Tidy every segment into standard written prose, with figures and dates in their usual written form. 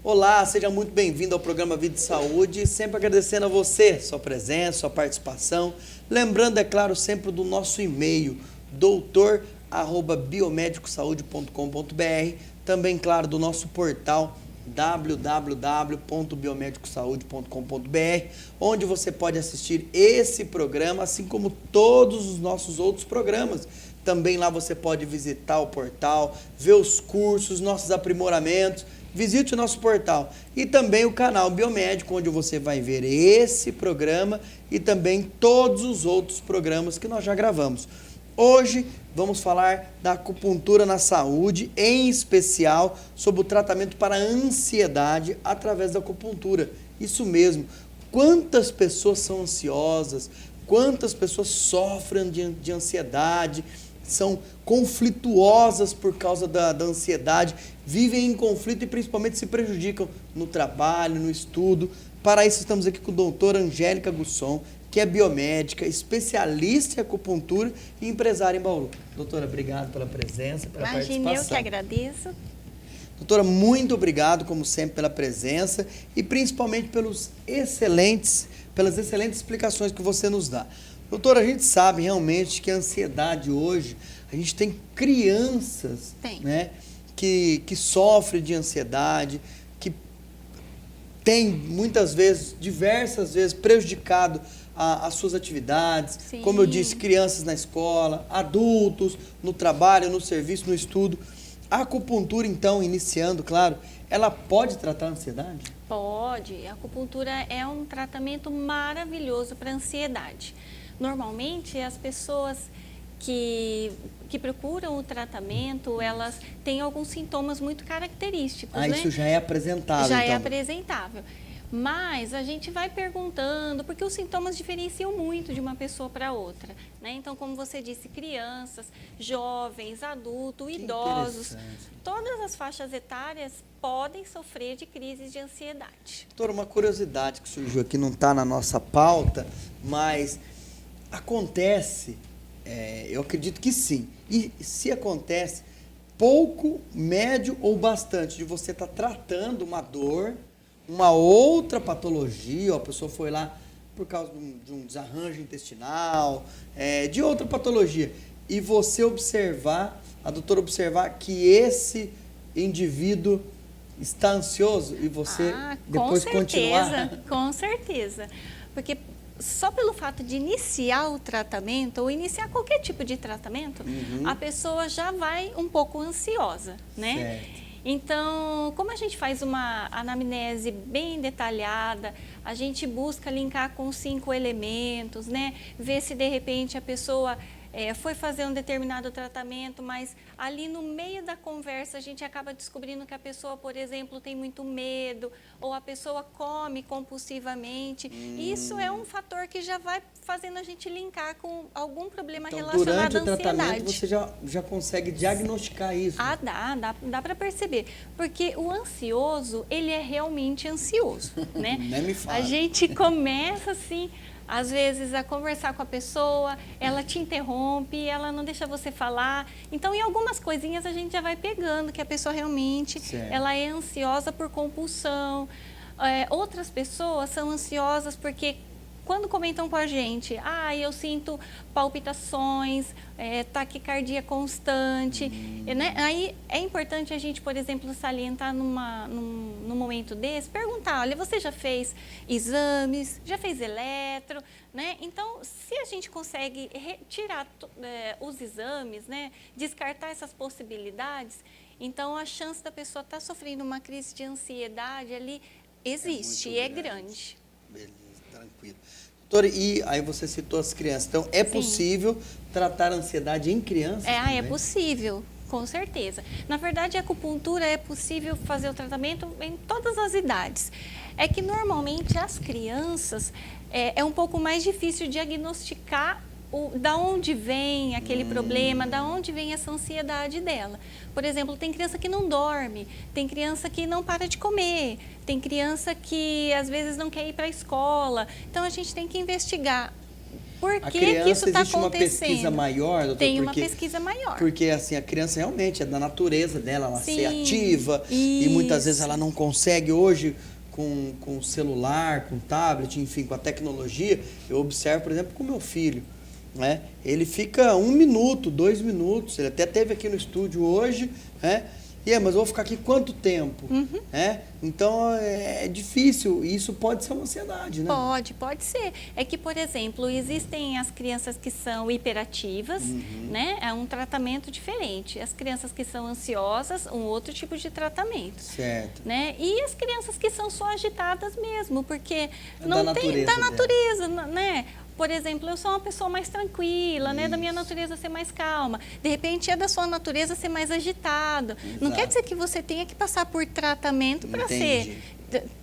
Olá, seja muito bem-vindo ao programa Vida e Saúde, sempre agradecendo a você, sua presença, sua participação. Lembrando, é claro, sempre do nosso e-mail, doutor@biomedicosaude.com.br, também, claro, do nosso portal www.biomedicosaude.com.br, onde você pode assistir esse programa, assim como todos os nossos outros programas. Também lá você pode visitar o portal, ver os cursos, nossos aprimoramentos. Visite o nosso portal e também o canal Biomédico, onde você vai ver esse programa e também todos os outros programas que nós já gravamos. Hoje vamos falar da acupuntura na saúde, em especial sobre o tratamento para a ansiedade através da acupuntura. Isso mesmo, quantas pessoas são ansiosas, quantas pessoas sofrem de ansiedade, são conflituosas por causa da ansiedade, vivem em conflito e principalmente se prejudicam no trabalho, no estudo. Para isso estamos aqui com a doutora Angélica Gusson, que é biomédica, especialista em acupuntura e empresária em Bauru. Doutora, obrigado pela presença, pela participação. Imagine, eu que agradeço. Doutora, muito obrigado, como sempre, pela presença e principalmente pelas excelentes explicações que você nos dá. Doutora, a gente sabe realmente que a ansiedade hoje, a gente tem crianças, né, que sofrem de ansiedade, que tem muitas vezes, diversas vezes, prejudicado as suas atividades. Sim. Como eu disse, crianças na escola, adultos, no trabalho, no serviço, no estudo. A acupuntura, então, iniciando, claro, ela pode tratar a ansiedade? Pode. A acupuntura é um tratamento maravilhoso para a ansiedade. Normalmente, as pessoas que procuram o tratamento, elas têm alguns sintomas muito característicos, né? Isso já é apresentável, Já então. é apresentável. Mas a gente vai perguntando, porque os sintomas diferenciam muito de uma pessoa para outra, né? Então, como você disse, crianças, jovens, adultos, idosos, todas as faixas etárias podem sofrer de crises de ansiedade. Doutora, uma curiosidade que surgiu aqui, não está na nossa pauta, mas acontece, eu acredito que sim. E se acontece, pouco, médio ou bastante de você estar tratando uma dor, uma outra patologia, a pessoa foi lá por causa de um desarranjo intestinal, de outra patologia, e você observar, a doutora observar que esse indivíduo está ansioso e você depois continuar? Com certeza, porque só pelo fato de iniciar o tratamento ou iniciar qualquer tipo de tratamento, a pessoa já vai um pouco ansiosa, né? Certo. Então, como a gente faz uma anamnese bem detalhada, a gente busca linkar com 5 elementos, né? Ver se de repente a pessoa foi fazer um determinado tratamento, mas ali no meio da conversa a gente acaba descobrindo que a pessoa, por exemplo, tem muito medo, ou a pessoa come compulsivamente. Isso é um fator que já vai fazendo a gente linkar com algum problema relacionado à ansiedade. Durante o tratamento você já consegue diagnosticar isso? Dá para perceber, porque o ansioso, ele é realmente ansioso, né? Nem me fala. A gente começa assim, às vezes, a conversar com a pessoa, ela te interrompe, ela não deixa você falar. Então, em algumas coisinhas a gente já vai pegando que a pessoa realmente ela é ansiosa por compulsão. Outras pessoas são ansiosas porque quando comentam com a gente, eu sinto palpitações, taquicardia constante, né? Aí é importante a gente, por exemplo, salientar num momento desse, perguntar, olha, você já fez exames, já fez eletro, né? Então, se a gente consegue retirar os exames, né? Descartar essas possibilidades, então a chance da pessoa estar sofrendo uma crise de ansiedade ali existe e é grande. Beleza, tranquilo. Doutora, e aí você citou as crianças, então é possível tratar a ansiedade em crianças? É possível, com certeza. Na verdade, a acupuntura é possível fazer o tratamento em todas as idades. É que normalmente as crianças é um pouco mais difícil diagnosticar da onde vem aquele problema, da onde vem essa ansiedade dela. Por exemplo, tem criança que não dorme, tem criança que não para de comer, tem criança que às vezes não quer ir para a escola. Então a gente tem que investigar Por A que criança, isso está existe uma pesquisa acontecendo? maior, doutor? Tem uma Porque- pesquisa maior. Porque assim, a criança realmente é da natureza dela, ela ser Sim, ativa e muitas vezes isso. ela não consegue hoje com celular, com tablet, enfim, com a tecnologia. Eu observo, por exemplo, com o meu filho, né? Ele fica 1 minuto, 2 minutos, ele até esteve aqui no estúdio hoje, né? Mas eu vou ficar aqui quanto tempo? Né? Então é difícil, e isso pode ser uma ansiedade, né? Pode ser. É que, por exemplo, existem as crianças que são hiperativas, né? É um tratamento diferente. As crianças que são ansiosas, um outro tipo de tratamento. Certo. Né? E as crianças que são só agitadas mesmo, porque Da não tem natureza da dela. natureza, né? Por exemplo, eu sou uma pessoa mais tranquila, né? Da minha natureza ser mais calma. De repente, é da sua natureza ser mais agitado. Não quer dizer que você tenha que passar por tratamento para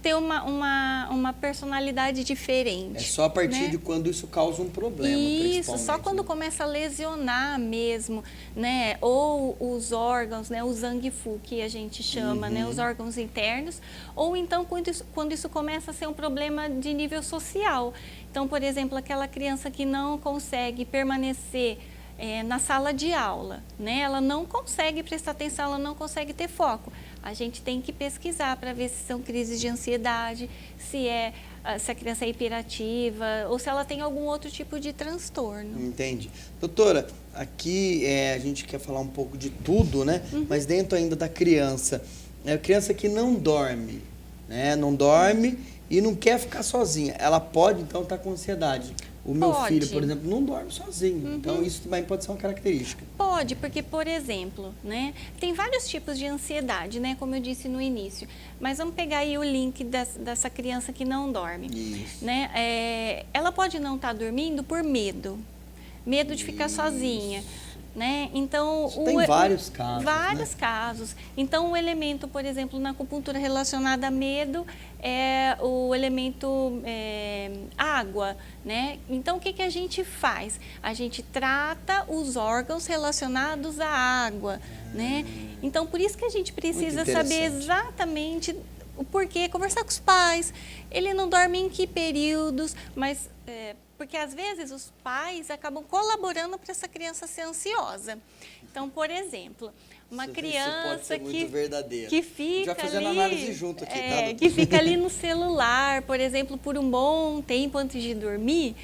ter uma personalidade diferente. É só a partir né? de quando isso causa um problema, Isso, só principalmente, quando né? começa a lesionar mesmo, né? Ou os órgãos, né? O Zangfu, que a gente chama, né? Os órgãos internos. Ou então quando isso começa a ser um problema de nível social. Então, por exemplo, aquela criança que não consegue permanecer na sala de aula, né? Ela não consegue prestar atenção, ela não consegue ter foco. A gente tem que pesquisar para ver se são crises de ansiedade, se a criança é hiperativa ou se ela tem algum outro tipo de transtorno. Entendi. Doutora, aqui a gente quer falar um pouco de tudo, né? Mas dentro ainda da criança, é a criança que não dorme, né? Não dorme e não quer ficar sozinha. Ela pode, então, estar com ansiedade. O meu filho, por exemplo, não dorme sozinho. Então, isso também pode ser uma característica. Pode, porque, por exemplo, né, tem vários tipos de ansiedade, né, como eu disse no início. Mas vamos pegar aí o link dessa criança que não dorme. Isso. Né? Ela pode não estar dormindo por medo. Medo de ficar sozinha. Né? Então, tem vários casos. Vários né? casos. Então, o elemento, por exemplo, na acupuntura relacionado a medo é o elemento água. Né? Então, o que a gente faz? A gente trata os órgãos relacionados à água. Né? Então, por isso que a gente precisa saber exatamente o porquê, conversar com os pais. Ele não dorme em que períodos, mas... porque às vezes os pais acabam colaborando para essa criança ser ansiosa. Então, por exemplo, uma criança que fica já fazendo ali, análise junto aqui, tá? que fica ali no celular, por exemplo, por um bom tempo antes de dormir,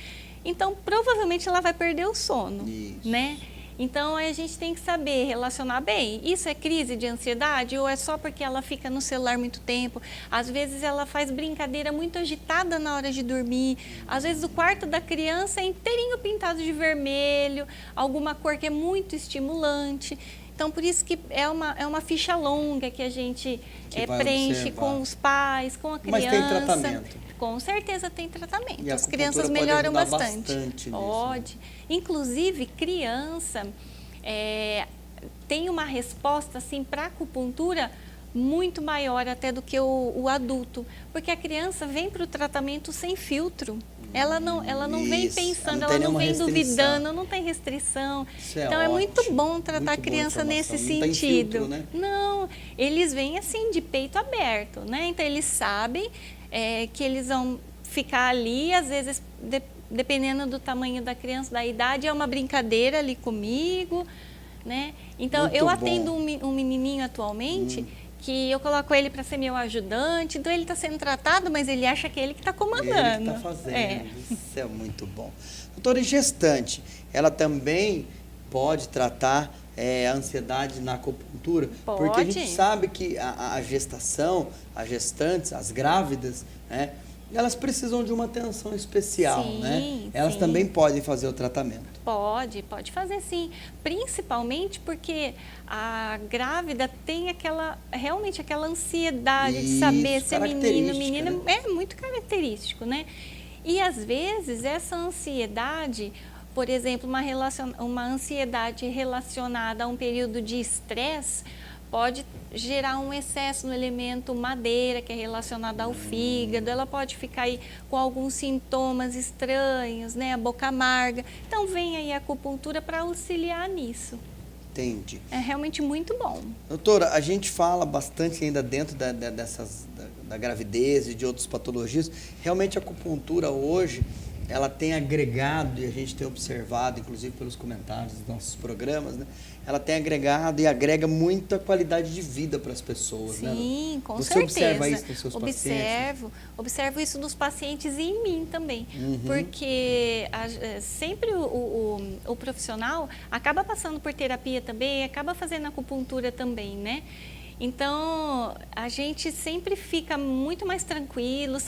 então provavelmente ela vai perder o sono, Isso. né? Então, a gente tem que saber relacionar bem. Isso é crise de ansiedade ou é só porque ela fica no celular muito tempo? Às vezes, ela faz brincadeira muito agitada na hora de dormir. Às vezes, o quarto da criança é inteirinho pintado de vermelho, alguma cor que é muito estimulante. Então, por isso que é uma ficha longa que a gente preenche com os pais, com a criança. Mas tem tratamento. Com certeza tem tratamento. E a As crianças acupuntura melhoram pode ajudar bastante. Bastante Pode. Nisso, né? Inclusive, criança tem uma resposta assim, para a acupuntura muito maior até do que o adulto. Porque a criança vem para o tratamento sem filtro. Ela não vem pensando, ela não vem duvidando, não tem restrição. Então é muito bom tratar a criança nesse sentido. Não tem filtro, né? Não, eles vêm assim de peito aberto, né? Então eles sabem que eles vão ficar ali, às vezes, dependendo do tamanho da criança, da idade, é uma brincadeira ali comigo, né? Então, muito eu bom. atendo um menininho atualmente que eu coloco ele para ser meu ajudante, então ele está sendo tratado, mas ele acha que é ele que está comandando. Ele que está fazendo, isso é muito bom. Doutora, e gestante, ela também pode tratar a ansiedade na acupuntura? Pode. Porque a gente sabe que a gestação, as gestantes, as grávidas, né, elas precisam de uma atenção especial, né? Elas também podem fazer o tratamento. Pode fazer sim. Principalmente porque a grávida tem realmente aquela ansiedade de saber se é menino, menina, né? é muito característico, né? E às vezes essa ansiedade, por exemplo, uma ansiedade relacionada a um período de estresse, pode gerar um excesso no elemento madeira, que é relacionado ao fígado. Ela pode ficar aí com alguns sintomas estranhos, né? A boca amarga. Então, vem aí a acupuntura para auxiliar nisso. Entendi. É realmente muito bom. Doutora, a gente fala bastante ainda dentro da gravidez e de outras patologias. Realmente, a acupuntura hoje, ela tem agregado, e a gente tem observado, inclusive pelos comentários dos nossos programas, né? Ela tem agregado e agrega muita qualidade de vida para as pessoas, né? Sim, com Você certeza. observa isso nos seus pacientes? Observo isso nos pacientes e em mim também. Porque sempre o profissional acaba passando por terapia também, acaba fazendo acupuntura também, né? Então, a gente sempre fica muito mais tranquilo.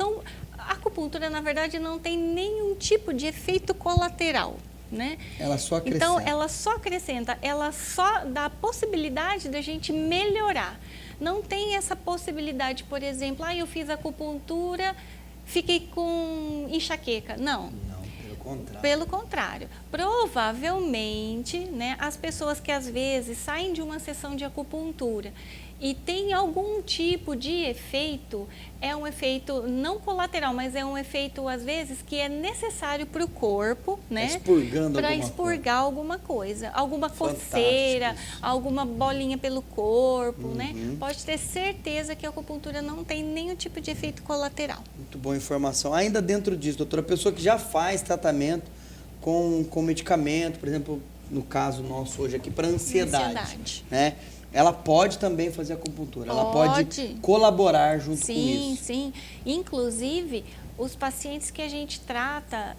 A acupuntura, na verdade, não tem nenhum tipo de efeito colateral, né? Ela só acrescenta. Então, ela só acrescenta, ela só dá a possibilidade da gente melhorar. Não tem essa possibilidade, por exemplo, eu fiz acupuntura, fiquei com enxaqueca. Não. Pelo contrário. Pelo contrário. Provavelmente, né, as pessoas que às vezes saem de uma sessão de acupuntura e tem algum tipo de efeito, é um efeito não colateral, mas é um efeito, às vezes, que é necessário para o corpo, né? Para expurgar alguma coisa. Alguma coceira, alguma bolinha pelo corpo, né? Pode ter certeza que a acupuntura não tem nenhum tipo de efeito colateral. Muito boa informação. Ainda dentro disso, doutora, a pessoa que já faz tratamento com medicamento, por exemplo, no caso nosso hoje aqui, para ansiedade, né? Ela pode também fazer acupuntura, ela pode colaborar junto com isso. Sim. Inclusive, os pacientes que a gente trata,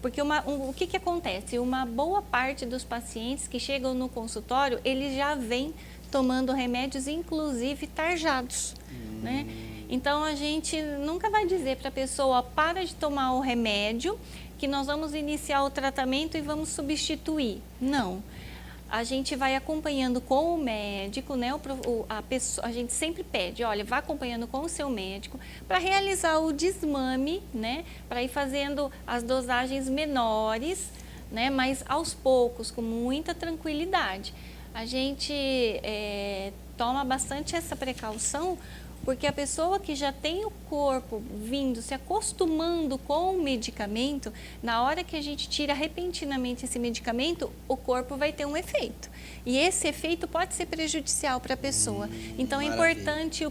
porque o que acontece? Uma boa parte dos pacientes que chegam no consultório, eles já vêm tomando remédios, inclusive tarjados, né? Então, a gente nunca vai dizer para a pessoa, para de tomar o remédio, que nós vamos iniciar o tratamento e vamos substituir. Não. A gente vai acompanhando com o médico, né? A gente sempre pede, olha, vá acompanhando com o seu médico para realizar o desmame, né? Para ir fazendo as dosagens menores, né? Mas aos poucos, com muita tranquilidade. A gente toma bastante essa precaução, porque a pessoa que já tem o corpo se acostumando com o medicamento, na hora que a gente tira repentinamente esse medicamento, o corpo vai ter um efeito. E esse efeito pode ser prejudicial para a pessoa. Então, é importante,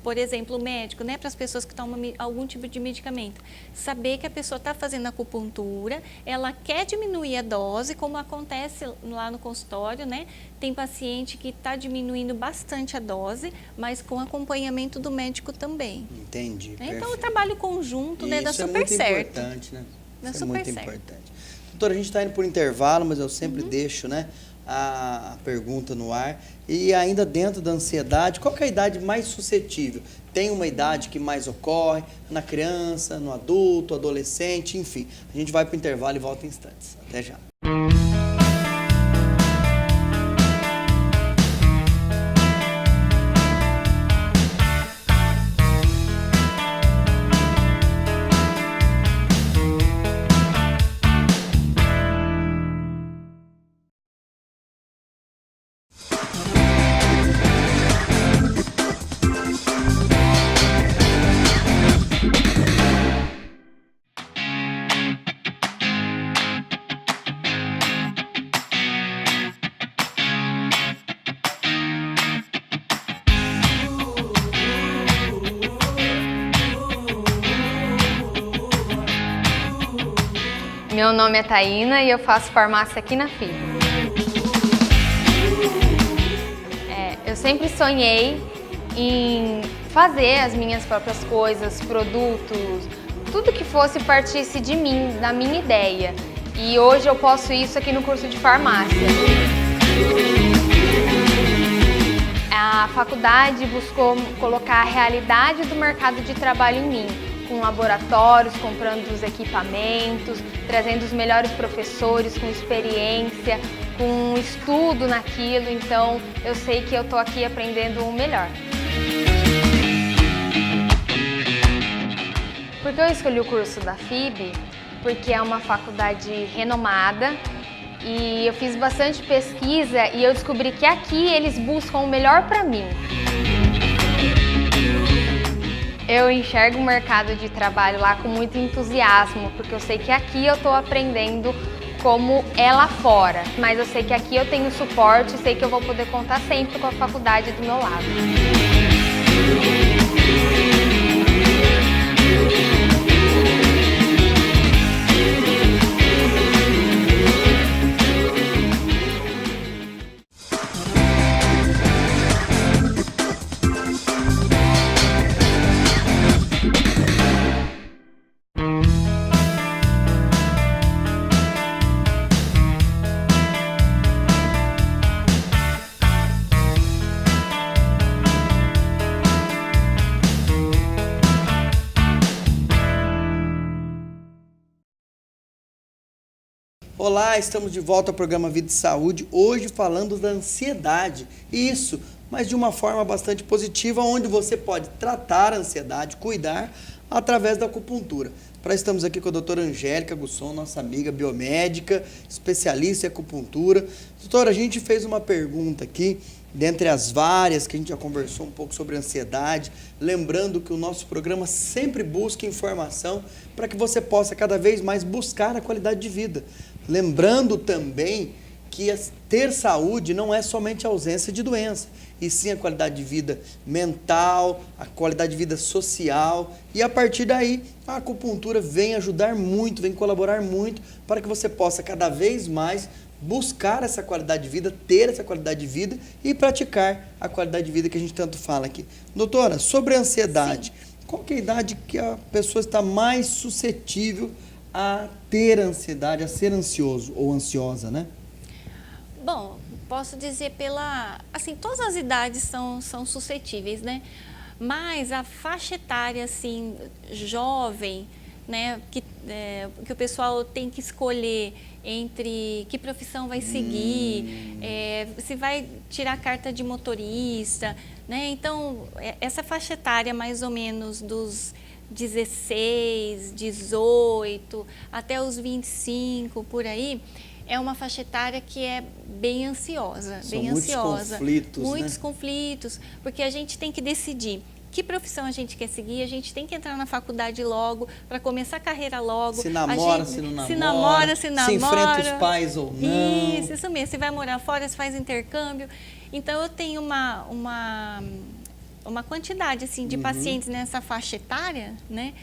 por exemplo, o médico, né, para as pessoas que tomam algum tipo de medicamento, saber que a pessoa está fazendo acupuntura, ela quer diminuir a dose, como acontece lá no consultório, né? Tem paciente que está diminuindo bastante a dose, mas com acompanhamento do médico também. Entendi. Então, o trabalho conjunto, né, dá super certo. Isso é muito importante, né? Isso é muito importante. Doutora, a gente está indo por intervalo, mas eu sempre deixo, né, a pergunta no ar. E ainda dentro da ansiedade, qual que é a idade mais suscetível? Tem uma idade que mais ocorre na criança, no adulto, adolescente, enfim. A gente vai para o intervalo e volta em instantes. Até já. Meu nome é Taína e eu faço farmácia aqui na FIB. Eu sempre sonhei em fazer as minhas próprias coisas, produtos, tudo que partisse de mim, da minha ideia. E hoje eu posso isso aqui no curso de farmácia. A faculdade buscou colocar a realidade do mercado de trabalho em mim, com laboratórios, comprando os equipamentos, trazendo os melhores professores com experiência, com estudo naquilo, então eu sei que eu estou aqui aprendendo o melhor. Por que eu escolhi o curso da FIB? Porque é uma faculdade renomada e eu fiz bastante pesquisa e eu descobri que aqui eles buscam o melhor para mim. Eu enxergo o mercado de trabalho lá com muito entusiasmo, porque eu sei que aqui eu estou aprendendo como é lá fora. Mas eu sei que aqui eu tenho suporte e sei que eu vou poder contar sempre com a faculdade do meu lado. Olá, estamos de volta ao programa Vida e Saúde, hoje falando da ansiedade. Isso, mas de uma forma bastante positiva, onde você pode tratar a ansiedade, cuidar através da acupuntura. Para estamos aqui com a doutora Angélica Gusson, nossa amiga biomédica, especialista em acupuntura. Doutora, a gente fez uma pergunta aqui, dentre as várias que a gente já conversou um pouco sobre ansiedade, lembrando que o nosso programa sempre busca informação para que você possa cada vez mais buscar a qualidade de vida. Lembrando também que ter saúde não é somente a ausência de doença, e sim a qualidade de vida mental, a qualidade de vida social, e a partir daí a acupuntura vem ajudar muito, vem colaborar muito para que você possa cada vez mais buscar essa qualidade de vida, ter essa qualidade de vida e praticar a qualidade de vida que a gente tanto fala aqui. Doutora, sobre a ansiedade, qual que é a idade que a pessoa está mais suscetível a ter ansiedade, a ser ansioso ou ansiosa, né? Bom, posso dizer assim, todas as idades são suscetíveis, né? Mas a faixa etária, assim, jovem, né, que o pessoal tem que escolher entre que profissão vai seguir, se vai tirar carta de motorista, né? Então, essa faixa etária mais ou menos dos 16, 18, até os 25, por aí, é uma faixa etária que é bem ansiosa, São muitos conflitos, muitos né? conflitos, porque a gente tem que decidir que profissão a gente quer seguir, a gente tem que entrar na faculdade logo, para começar a carreira logo. Se namora, se não namora, se namora. Se enfrenta os pais ou não. Isso mesmo. Se vai morar fora, se faz intercâmbio. Então, eu tenho uma quantidade, assim, de pacientes nessa faixa etária, né?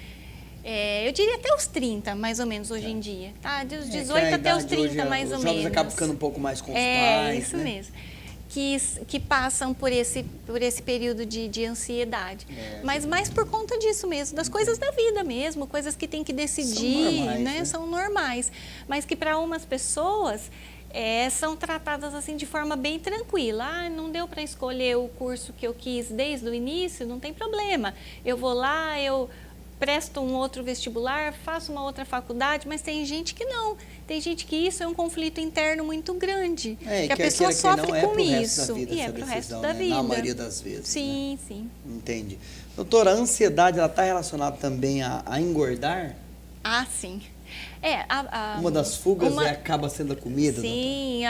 Eu diria até os 30, mais ou menos, hoje em dia. Tá? Dos 18 até os 30, mais ou menos. Os jovens acabam ficando um pouco mais com os pais, isso né? mesmo. Que passam por esse período de ansiedade. Mas mais por conta disso mesmo, das coisas da vida mesmo, coisas que tem que decidir, né? São normais. Mas que para umas pessoas são tratadas assim de forma bem tranquila. Ah, não deu para escolher o curso que eu quis desde o início, não tem problema. Eu vou lá, eu presto um outro vestibular, faço uma outra faculdade, mas tem gente que não. Tem gente que isso é um conflito interno muito grande, que a pessoa sofre com isso. E é para o resto da vida. Na maioria das vezes. Sim, né? sim. Entendi. Doutora, a ansiedade, ela está relacionada também a engordar? Ah, sim. Uma das fugas acaba sendo a comida? Sim,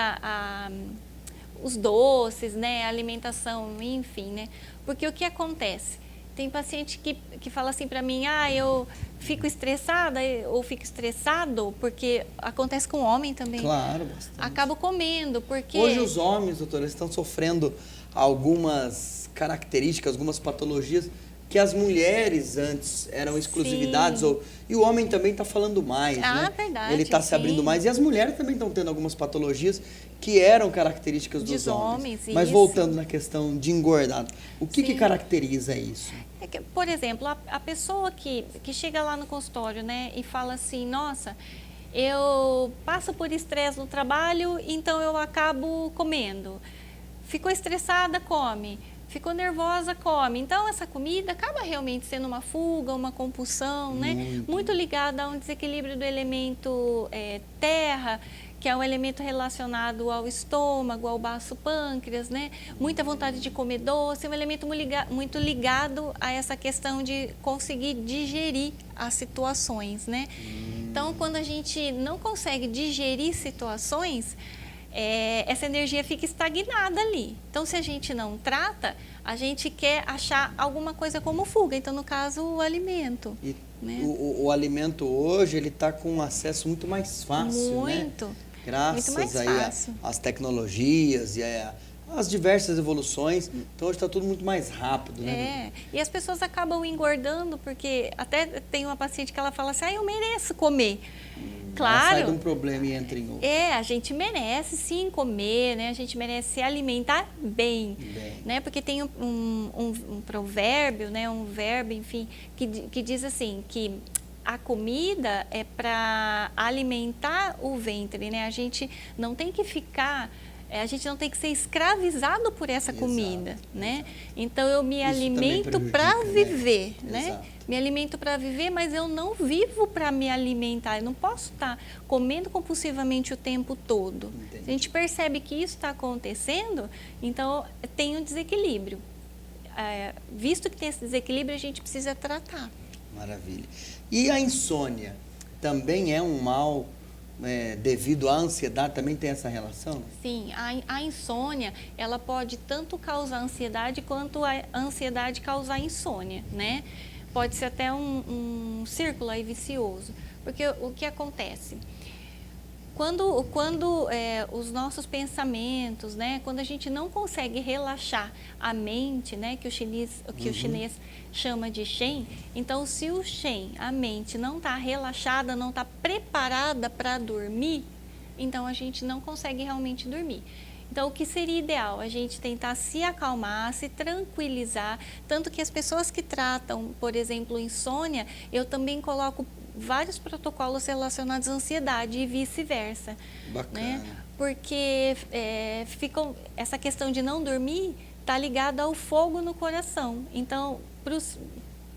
os doces, né, a alimentação, enfim, né? Porque o que acontece? Tem paciente que fala assim para mim, eu fico estressada ou fico estressado, porque acontece com o homem também. Claro, bastante. Acabo comendo, porque... Hoje os homens, doutora, estão sofrendo algumas características, algumas patologias que as mulheres antes eram exclusividades, e o homem também está falando mais, né? Verdade. Ele está se abrindo mais, e as mulheres também estão tendo algumas patologias que eram características dos homens. Mas isso. voltando na questão de engordar, o que caracteriza isso? Por exemplo, a pessoa que chega lá no consultório, né, e fala assim, nossa, eu passo por estresse no trabalho, então eu acabo comendo. Ficou estressada, come. Ficou nervosa, come. Então, essa comida acaba realmente sendo uma fuga, uma compulsão, né? Muito ligada a um desequilíbrio do elemento terra, que é um elemento relacionado ao estômago, ao baço pâncreas, né? Muita vontade de comer doce, é um elemento muito ligado a essa questão de conseguir digerir as situações, né? Então, quando a gente não consegue digerir situações, essa energia fica estagnada ali. Então, se a gente não trata, a gente quer achar alguma coisa como fuga. Então, no caso, o alimento. E né? o alimento hoje, ele está com um acesso muito mais fácil, muito, né? Graças muito mais aí fácil. às tecnologias e as diversas evoluções. Então, hoje está tudo muito mais rápido, né? E as pessoas acabam engordando, porque até tem uma paciente que ela fala assim, eu mereço comer. Claro. Sai de um problema e entra em outro. A gente merece sim comer, né? A gente merece se alimentar bem. Né? Porque tem um provérbio, né? Um verbo, enfim, que diz assim, que a comida é para alimentar o ventre, né? A gente não tem que ficar a gente não tem que ser escravizado por essa comida, né? Então eu me Isso alimento também para prejudica, viver, né? né? Exato. Me alimento para viver, mas eu não vivo para me alimentar. Eu não posso estar comendo compulsivamente o tempo todo. Entendi. Se a gente percebe que isso está acontecendo, então tem um desequilíbrio. Visto que tem esse desequilíbrio, a gente precisa tratar. Maravilha. E a insônia também é um mal devido à ansiedade? Também tem essa relação? Sim, a insônia, ela pode tanto causar ansiedade quanto a ansiedade causar insônia, né? Pode ser até um círculo aí vicioso. Porque o que acontece? Quando os nossos pensamentos, né, quando a gente não consegue relaxar a mente, né, que o chinês chama de Shen, então se o Shen, a mente, não está relaxada, não está preparada para dormir, então a gente não consegue realmente dormir. Então, o que seria ideal? A gente tentar se acalmar, se tranquilizar, tanto que as pessoas que tratam, por exemplo, insônia, eu também coloco vários protocolos relacionados à ansiedade e vice-versa. Bacana. Né? Porque essa questão de não dormir está ligada ao fogo no coração. Então,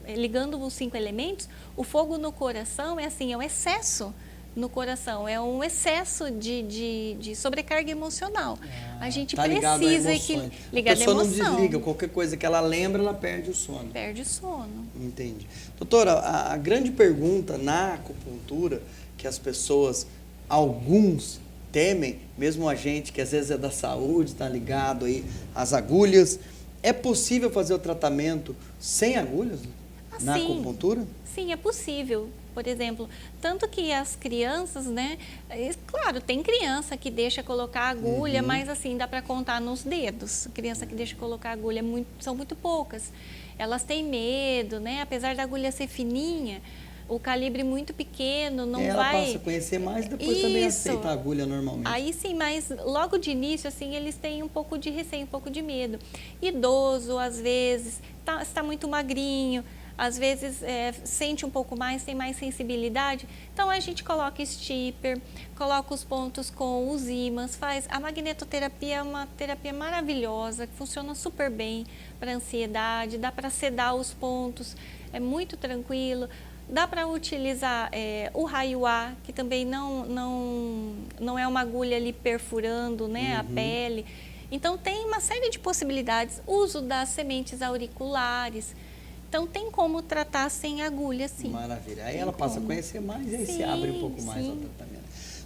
ligando os 5 elementos, o fogo no coração é assim, é um excesso no coração, é um excesso de sobrecarga emocional. A gente precisa ligar a pessoa não desliga, qualquer coisa que ela lembra, ela perde o sono. Perde o sono. Entendi. Doutora, a grande pergunta na acupuntura que as pessoas, alguns temem, mesmo a gente que às vezes é da saúde, está ligado aí às agulhas, é possível fazer o tratamento sem agulhas na acupuntura? Sim, é possível. Por exemplo, tanto que as crianças, né? Claro, tem criança que deixa colocar agulha, mas assim, dá para contar nos dedos. Criança que deixa colocar agulha são muito poucas. Elas têm medo, né? Apesar da agulha ser fininha, o calibre muito pequeno, não vai... Ela passa a conhecer mais, depois também aceita a agulha normalmente. Aí sim, mas logo de início, assim, eles têm um pouco de receio, um pouco de medo. Idoso, às vezes, está muito magrinho, às vezes sente um pouco mais, tem mais sensibilidade. Então a gente coloca stipper, coloca os pontos com os ímãs, faz. A magnetoterapia é uma terapia maravilhosa, que funciona super bem para ansiedade, dá para sedar os pontos, é muito tranquilo. Dá para utilizar o raio A, que também não é uma agulha ali perfurando, né, a pele. Então tem uma série de possibilidades. Uso das sementes auriculares. Então, tem como tratar sem agulha, sim. Maravilha. Aí ela passa a conhecer mais e aí se abre um pouco mais ao tratamento.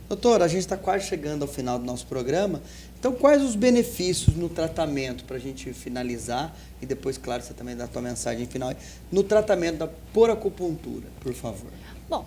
Doutora, a gente está quase chegando ao final do nosso programa. Então, quais os benefícios no tratamento, para a gente finalizar? E depois, claro, você também dá a tua mensagem final. No tratamento por acupuntura, por favor. Bom,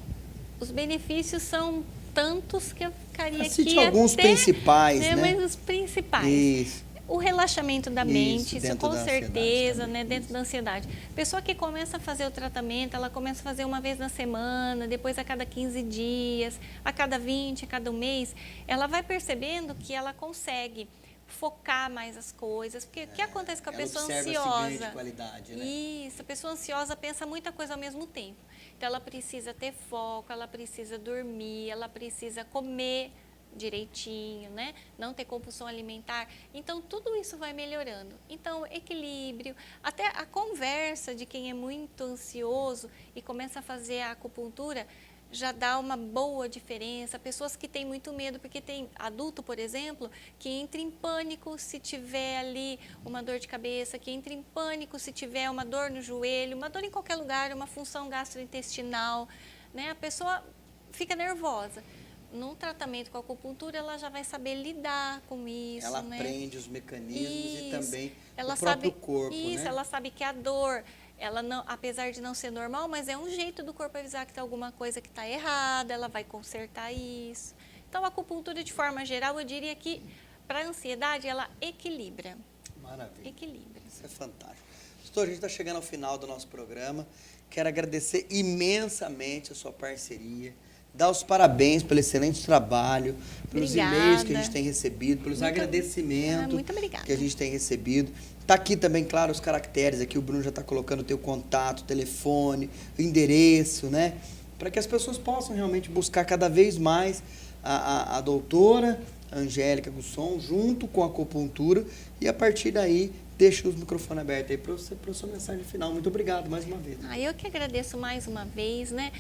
os benefícios são tantos que eu ficaria aqui cite alguns principais, né? Mas os principais. Isso. O relaxamento da mente, isso com da certeza, né, dentro da ansiedade. Pessoa que começa a fazer o tratamento, ela começa a fazer uma vez na semana, depois a cada 15 dias, a cada 20, a cada mês, ela vai percebendo que ela consegue focar mais as coisas, porque o que acontece com a pessoa ansiosa? De qualidade, né? Isso, a pessoa ansiosa pensa muita coisa ao mesmo tempo. Então ela precisa ter foco, ela precisa dormir, ela precisa comer direitinho, né? Não ter compulsão alimentar. Então, tudo isso vai melhorando. Então, equilíbrio, até a conversa de quem é muito ansioso e começa a fazer a acupuntura, já dá uma boa diferença. Pessoas que têm muito medo, porque tem adulto, por exemplo, que entra em pânico se tiver ali uma dor de cabeça, que entra em pânico se tiver uma dor no joelho, uma dor em qualquer lugar, uma função gastrointestinal, né? A pessoa fica nervosa. No tratamento com a acupuntura, ela já vai saber lidar com isso, ela aprende os mecanismos e também o próprio corpo, isso, né? Ela sabe que a dor, ela não, apesar de não ser normal, mas é um jeito do corpo avisar que tem alguma coisa que está errada, ela vai consertar isso. Então, a acupuntura, de forma geral, eu diria que, para a ansiedade, ela equilibra. Maravilha. Equilibra. Isso é fantástico. Doutor, a gente está chegando ao final do nosso programa. Quero agradecer imensamente a sua parceria. Dar os parabéns pelo excelente trabalho, pelos e-mails que a gente tem recebido, pelos agradecimentos que a gente tem recebido. Está aqui também, claro, os caracteres. Aqui o Bruno já está colocando o teu contato, telefone, o endereço, né? Para que as pessoas possam realmente buscar cada vez mais a doutora Angélica Gusson, junto com a acupuntura, e a partir daí deixa os microfones abertos aí para você, para a sua mensagem final. Muito obrigado mais uma vez. Eu que agradeço mais uma vez, né?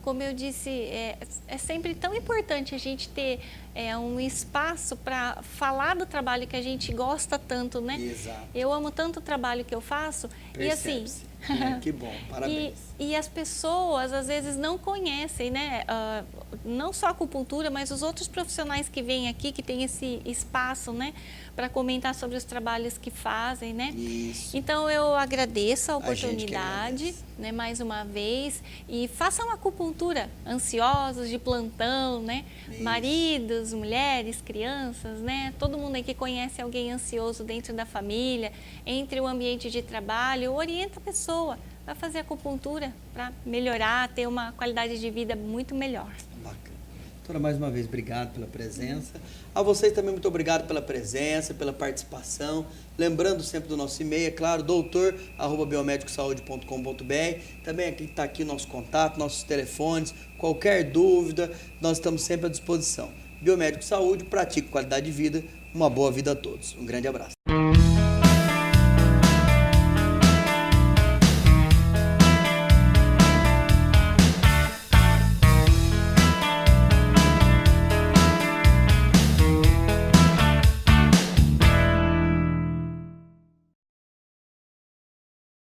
Como eu disse, é sempre tão importante a gente ter um espaço para falar do trabalho que a gente gosta tanto, né? Exato. Eu amo tanto o trabalho que eu faço. Percebe-se. E assim... Que bom, parabéns. E as pessoas, às vezes, não conhecem, né? Não só a acupuntura, mas os outros profissionais que vêm aqui, que tem esse espaço, né? Para comentar sobre os trabalhos que fazem, né? Isso. Então, eu agradeço a A gente que oportunidade, agradece. né? Mais uma vez. E façam acupuntura, ansiosos, de plantão, né? Isso. Maridos, mulheres, crianças, né? Todo mundo aí que conhece alguém ansioso dentro da família, entre o ambiente de trabalho, orienta a pessoa a fazer acupuntura para melhorar, ter uma qualidade de vida muito melhor. Bacana. Doutora, mais uma vez, obrigado pela presença. A vocês também, muito obrigado pela presença, pela participação. Lembrando sempre do nosso e-mail, é claro, doutor@biomedicosaude.com.br. Também aqui está aqui o nosso contato, nossos telefones, qualquer dúvida, nós estamos sempre à disposição. Biomédico Saúde, pratique qualidade de vida, uma boa vida a todos. Um grande abraço.